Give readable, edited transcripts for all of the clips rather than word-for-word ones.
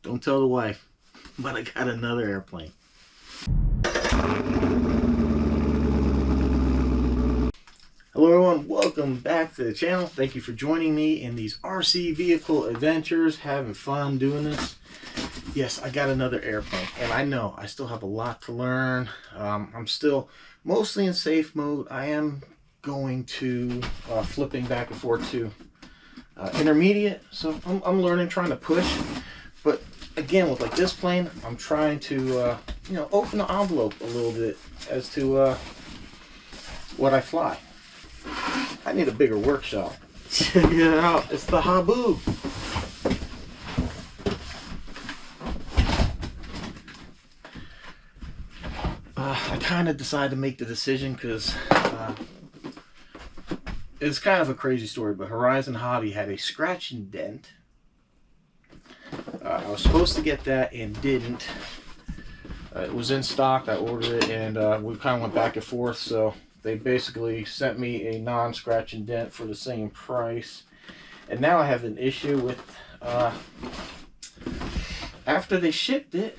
Don't tell the wife, but I got another airplane. Hello everyone, welcome back to the channel. Thank you for joining me in these RC vehicle adventures, having fun doing this. Yes, I got another airplane, and I know I still have a lot to learn. I'm still mostly in safe mode. I am going to flipping back and forth to intermediate, so I'm learning, trying to push. But again, with like this plane, I'm trying to open the envelope a little bit as to what I fly. I need a bigger workshop. Check it out. It's the Habu. I kind of decided to make the decision because it's kind of a crazy story, but Horizon Hobby had a scratch and dent. I was supposed to get that and didn't. It was in stock. I ordered it, and we kind of went back and forth, so they basically sent me a non-scratch and dent for the same price. And now I have an issue with, after they shipped it,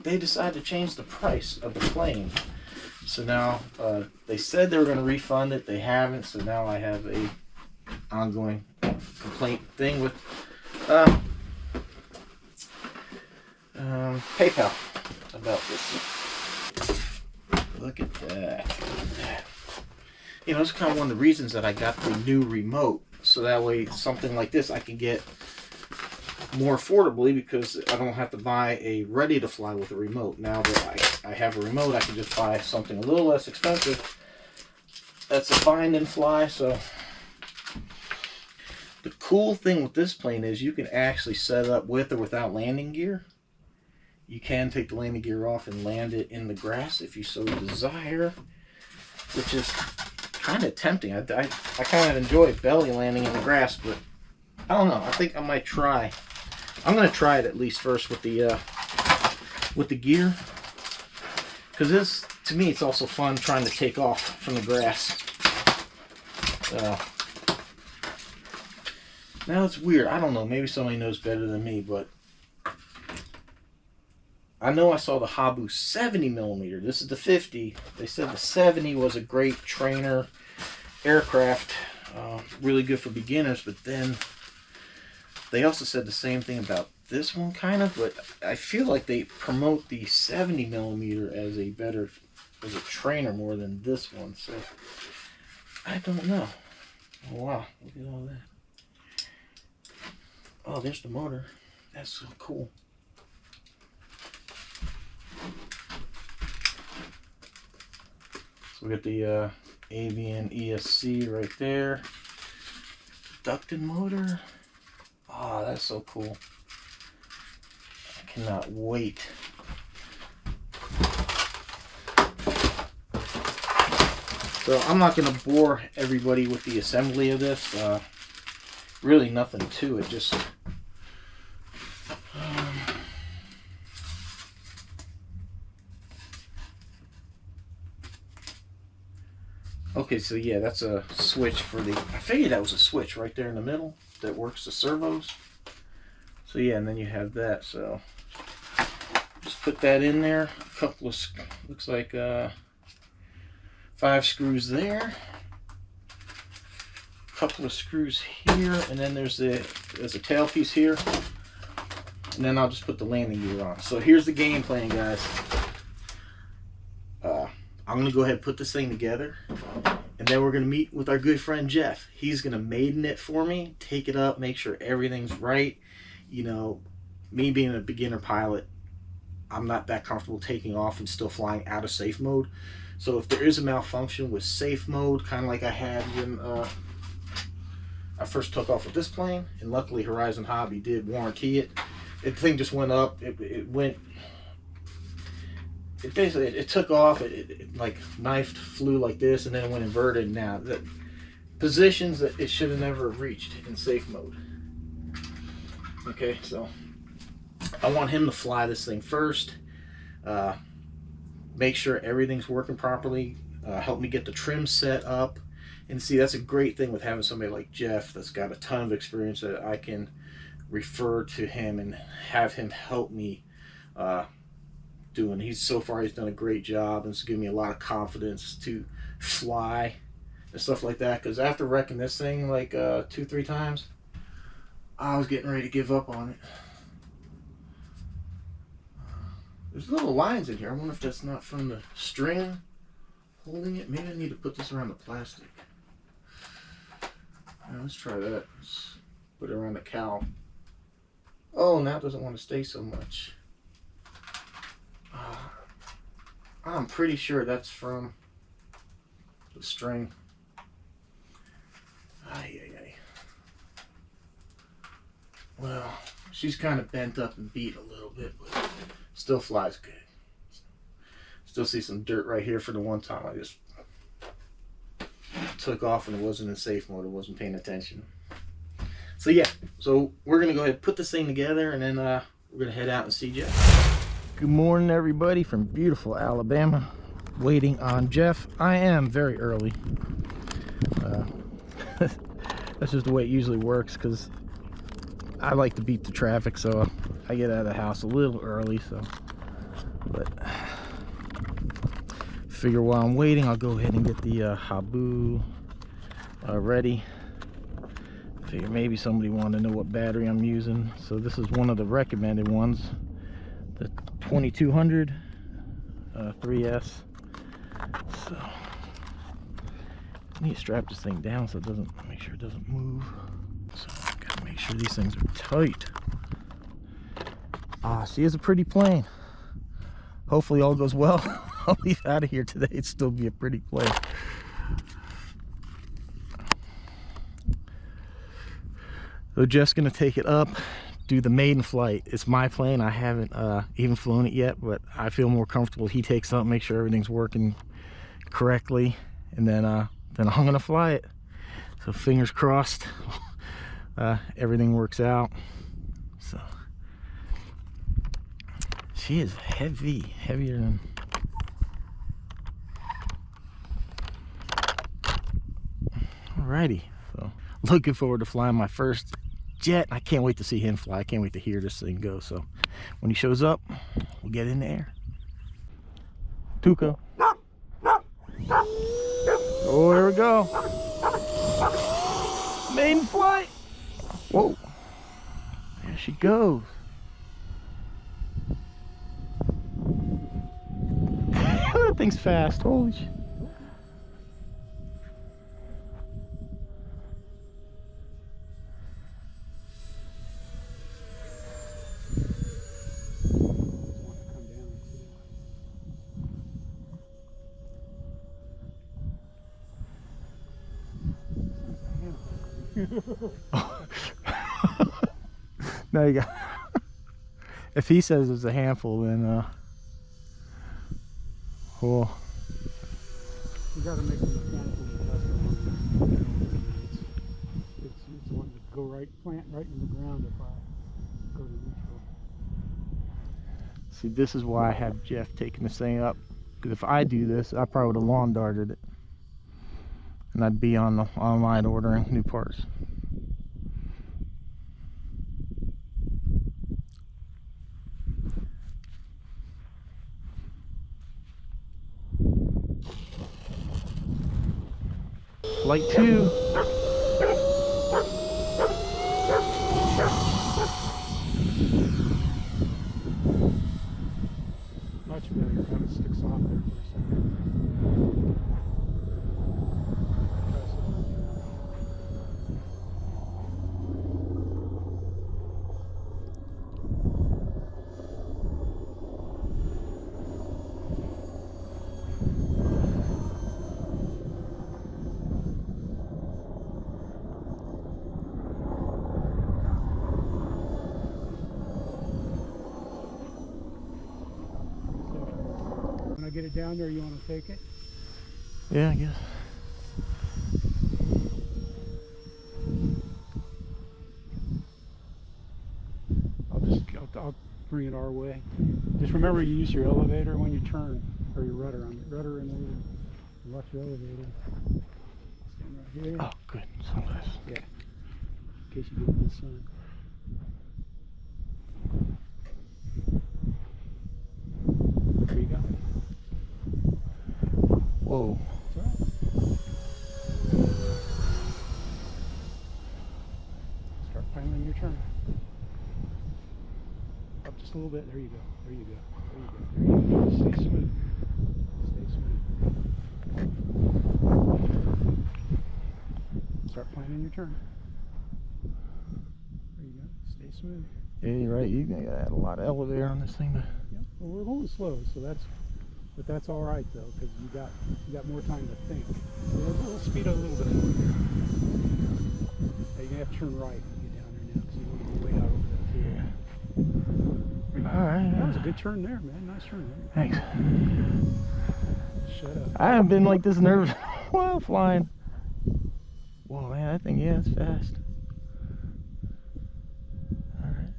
they decided to change the price of the plane. So now, they said they were going to refund it. They haven't, so now I have a ongoing complaint thing with PayPal about this. Look at that. You know, it's kind of one of the reasons that I got the new remote. So that way, something like this I can get more affordably, because I don't have to buy a ready to fly with a remote. Now that I have a remote, I can just buy something a little less expensive that's a find and fly. So the cool thing with this plane is you can actually set it up with or without landing gear. You can take the landing gear off and land it in the grass if you so desire, which is kind of tempting. I kind of enjoy belly landing in the grass, but I don't know. I think I might try. I'm going to try it at least first with the gear, because this, to me, it's also fun trying to take off from the grass. Now it's weird. I don't know. Maybe somebody knows better than me, but I know I saw the Habu 70mm. This is the 50. They said the 70 was a great trainer aircraft, really good for beginners, but then they also said the same thing about this one, kind of, but I feel like they promote the 70mm as a trainer more than this one, so I don't know. Oh wow, look at all that. Oh, there's the motor. That's so cool. So we got the Avian ESC right there. Ducted motor. Oh, that's so cool. I cannot wait. So I'm not going to bore everybody with the assembly of this. Really nothing to it. Just okay, so yeah, that's a switch for the, I figured that was a switch right there in the middle that works the servos. So yeah, and then you have that. So just put that in there. A couple of, looks like 5 screws there. A couple of screws here, and then there's a tailpiece here. And then I'll just put the landing gear on. So here's the game plan, guys. I'm going to go ahead and put this thing together, and then we're going to meet with our good friend Jeff. He's going to maiden it for me, take it up, make sure everything's right. You know, me being a beginner pilot, I'm not that comfortable taking off and still flying out of safe mode. So if there is a malfunction with safe mode, kind of like I had when I first took off with this plane, and luckily Horizon Hobby did warranty it. The thing just went up, it went, it basically, it took off, it like knifed, flew like this, and then it went inverted. Now the positions that it should have never reached in safe mode. Okay, so I want him to fly this thing first, make sure everything's working properly, help me get the trim set up. And see, that's a great thing with having somebody like Jeff that's got a ton of experience, that I can refer to him and have him help me doing. He's done a great job, and it's given me a lot of confidence to fly and stuff like that. Because after wrecking this thing like 2-3 times, I was getting ready to give up on it. There's little lines in here. I wonder if that's not from the string holding it. Maybe I need to put this around the plastic. Now, let's try that. Let's put it around the cowl. Oh, now it doesn't want to stay so much. I'm pretty sure that's from the string. Well, she's kind of bent up and beat a little bit, but still flies good. Still see some dirt right here for the one time I just took off and it wasn't in safe mode. I wasn't paying attention. So yeah, so we're gonna go ahead and put this thing together, and then we're gonna head out and see Jeff. Good morning, everybody, from beautiful Alabama. Waiting on Jeff. I am very early. That's just the way it usually works, because I like to beat the traffic, so I get out of the house a little early. So, but figure while I'm waiting, I'll go ahead and get the Habu ready. Figure maybe somebody wanted to know what battery I'm using, so this is one of the recommended ones, the 2200 3S. So I need to strap this thing down so it doesn't, make sure it doesn't move. So I gotta make sure these things are tight. She is a pretty plane. Hopefully all goes well. I'll leave out of here today. It'd still be a pretty plane. So Jeff's gonna take it up, do the maiden flight. It's my plane. I haven't even flown it yet, but I feel more comfortable. He takes up, make sure everything's working correctly, and then I'm gonna fly it. So fingers crossed, everything works out. So she is heavy, heavier than. Alrighty, so looking forward to flying my first jet. I can't wait to see him fly. I can't wait to hear this thing go. So when he shows up, we'll get in the air. Tuco. Oh, there we go. Maiden flight. Whoa. There she goes. That thing's fast. Holy shit. No, you got. If he says it's a handful, then oh. You got to make a mechanical adjustment. It's one to go right, plant right in the ground if I go to neutral. See, this is why I have Jeff taking this thing up. Because if I do this, I probably would have lawn darted it, and I'd be on the online ordering new parts. Flight 2. Much better. Kind of sticks off there for a second. When I get it down there, you want to take it? Yeah, I guess. I'll bring it our way. Just remember you use your elevator when you turn, or your rudder on the rudder and then watch your elevator. Stand right here. Oh, good. Sunglasses. Yeah. In case you get in the sun. Whoa. It's all right. Start piling your turn. Up just a little bit. There you go. There you go. There you go. There you go. Stay smooth. Stay smooth. Start planning your turn. There you go. Stay smooth. Yeah, you're right. You gotta add a lot of elevator on this thing. Yep. Well, we're going slow, so that's all right though, because you got more time to think. So we'll speed up a little bit more. You're gonna have to turn right when you get down there now, because you want to go way out over that field. All right. That was a good turn there, man. Nice turn there. Thanks. Shut up. I haven't been like this nervous while flying. Whoa, man, that thing, yeah, it's fast. All right.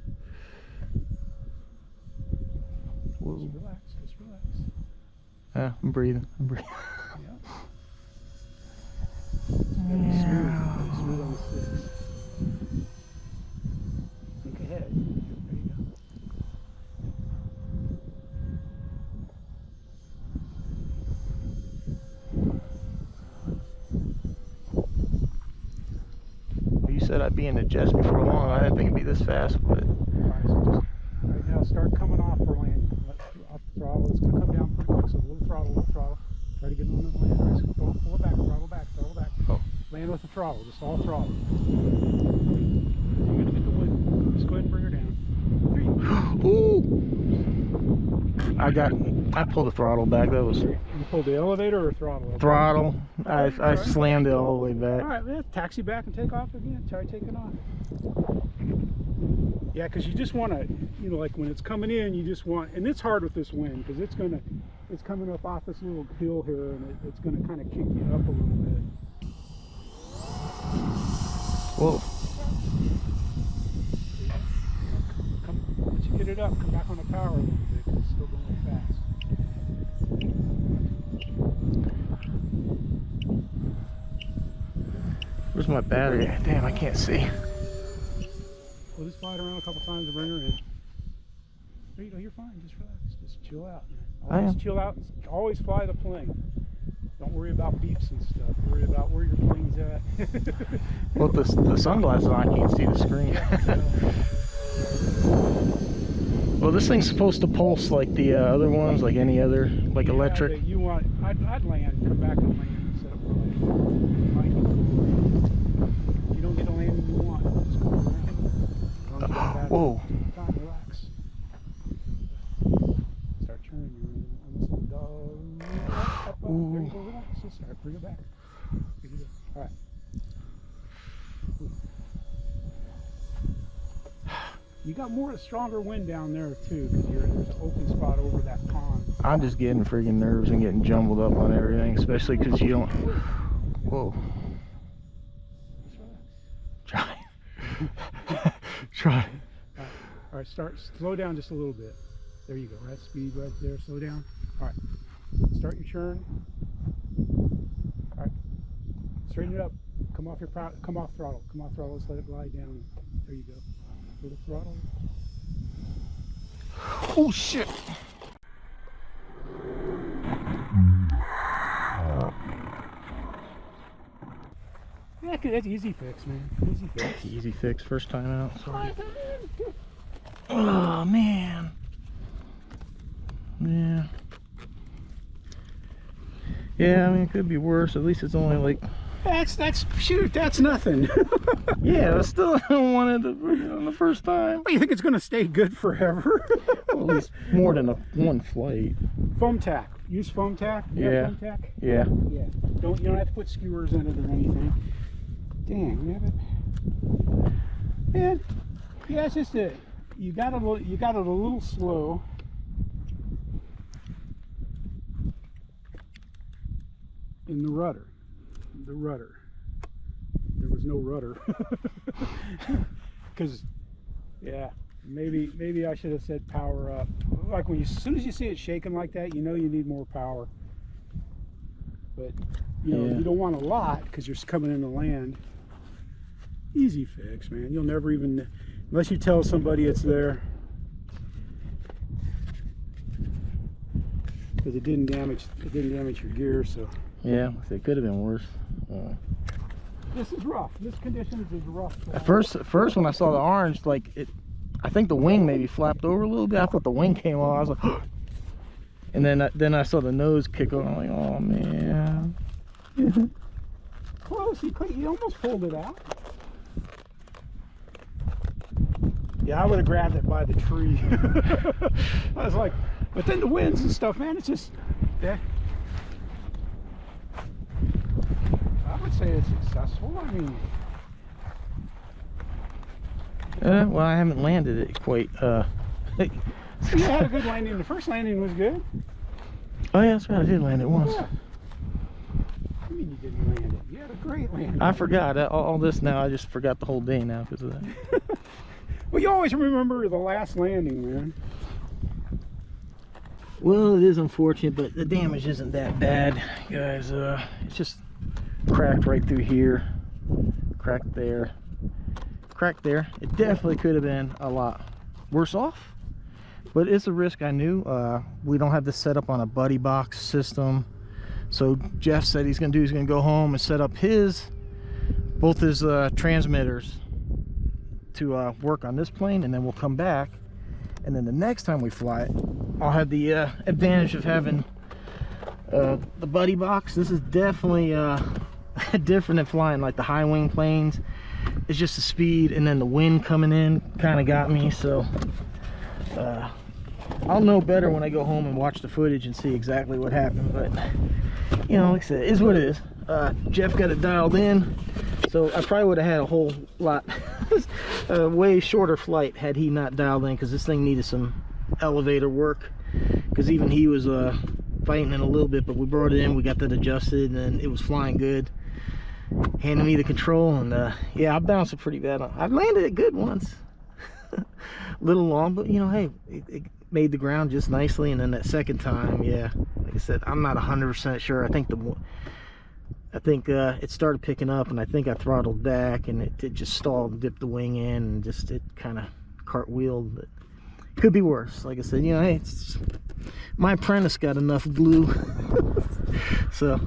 Whoa. Just relax. Just relax. I'm breathing. I'm breathing. Yeah. Smooth on the six. Think ahead. There you go. Well, you said I'd be in the jets before long. I didn't think it'd be this fast, but. Alright, so just right now start coming off for landing. Off the throttle. It's going to come down pretty quick, so a little throttle. Try to get on the land. Right, so pull it back, throttle back. Oh. Land with the throttle, just all throttle. You're going to get the wind. Just go ahead and bring her down. There you go. Ooh! I pulled the throttle back. That was. You pulled the elevator or throttle? Throttle. I slammed it all the way back. Alright, man. Taxi back and take off again. Try taking off. Yeah, because you just want to, you know, like when it's coming in, you just want, and it's hard with this wind because it's coming up off this little hill here, and it's going to kind of kick you up a little bit. Whoa. Once you get it up, come back on the power a little bit because it's still going fast. Where's my battery? Damn, I can't see. We'll just fly it around a couple times to bring her in. There you go, you're fine, just relax, just chill out. Always chill out and always fly the plane. Don't worry about beeps and stuff, worry about where your plane's at. Well, the sunglasses on, I can't see the screen. Well, this thing's supposed to pulse like the other ones, like any other, like electric. But you want, I'd land, come back and land and set up for landing. If you don't get a landing you want, just go around. Whoa. Time, relax. Start turning. You're almost dog. Up. There you go, relax. Just start, bring it back. Alright. You got more stronger wind down there too, because there's an open spot over that pond. I'm just getting friggin' nerves and getting jumbled up on everything, especially because you don't. Whoa. Try. Try. All right, slow down just a little bit. There you go, right speed right there, slow down. All right, start your churn. All right, straighten it up. Come off throttle. Come off throttle. Let's let it glide down. There you go. Little throttle. Oh shit. Yeah, that's easy fix, man. Easy fix. Easy fix, first time out. Sorry. Oh man. Yeah. Yeah, I mean it could be worse. At least it's only like. That's nothing. Yeah, I still don't want it on the first time. Well, you think it's gonna stay good forever? Well, at least more than one flight. Foam tack. Use foam tack. Yeah. Foam tack. Yeah. Yeah. You don't have to put skewers in it or anything. Dang, we have it. Man, yeah, it's just you got it a little slow. In the rudder. There was no rudder. Because, yeah, maybe I should have said power up. Like as soon as you see it shaking like that, you know you need more power. But you know you don't want a lot because you're coming in to land. Easy fix, man. You'll never even, unless you tell somebody it's there. Because it didn't damage your gear, so. Yeah, it could have been worse. This is rough. This conditions is rough. At first when I saw the orange, like I think the wing maybe flapped over a little bit. I thought the wing came off. I was like, and then I saw the nose kick over. I'm like, oh man. Close. You almost pulled it out. Yeah, I would have grabbed it by the tree. I was like, but then the winds and stuff, man, it's just, yeah. I would say it's successful. I mean, well, I haven't landed it quite. you had a good landing. The first landing was good. Oh yeah, that's right. I did land it once. Yeah. I mean, you didn't land it. You had a great landing. I forgot all this now. I just forgot the whole day now because of that. Well, you always remember the last landing, man. Well, it is unfortunate, but the damage isn't that bad, guys. It's just cracked right through here, cracked there, cracked there. It definitely could have been a lot worse off, but it's a risk. I knew. We don't have this set up on a buddy box system, so Jeff said he's gonna go home and set up both his transmitters to work on this plane, and then we'll come back, and then the next time we fly it, I'll have the advantage of having the buddy box. This is definitely different than flying like the high wing planes. It's just the speed, and then the wind coming in kind of got me. So I'll know better when I go home and watch the footage and see exactly what happened. But you know, like I said, it is what it is. Jeff got it dialed in, so I probably would have had a whole lot way shorter flight had he not dialed in, because this thing needed some elevator work, because even he was fighting it a little bit, but we brought it in, we got that adjusted, and it was flying good. Handed me the control, and yeah, I bounced it pretty bad. I've landed it good once. A little long, but you know, hey, it made the ground just nicely. And then that second time, yeah, like I said, I'm not 100% sure. I think it started picking up, and I think I throttled back, and it just stalled and dipped the wing in, and just it kind of cartwheeled. But it could be worse. Like I said, you know, hey, my apprentice got enough glue. So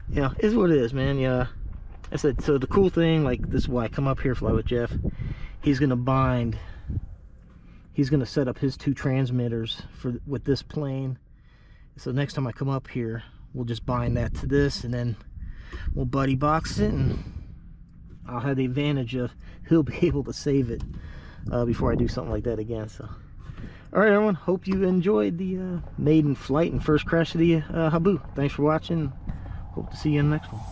yeah, it's what it is, man. Yeah, I said, so the cool thing, like, this is why I come up here, fly with Jeff. He's gonna set up his 2 transmitters with this plane. So next time I come up here, we'll just bind that to this, and then we'll buddy box it, and I'll have the advantage of he'll be able to save it before I do something like that again. So all right, everyone, hope you enjoyed the maiden flight and first crash of the Habu. Thanks for watching. Hope to see you in the next one.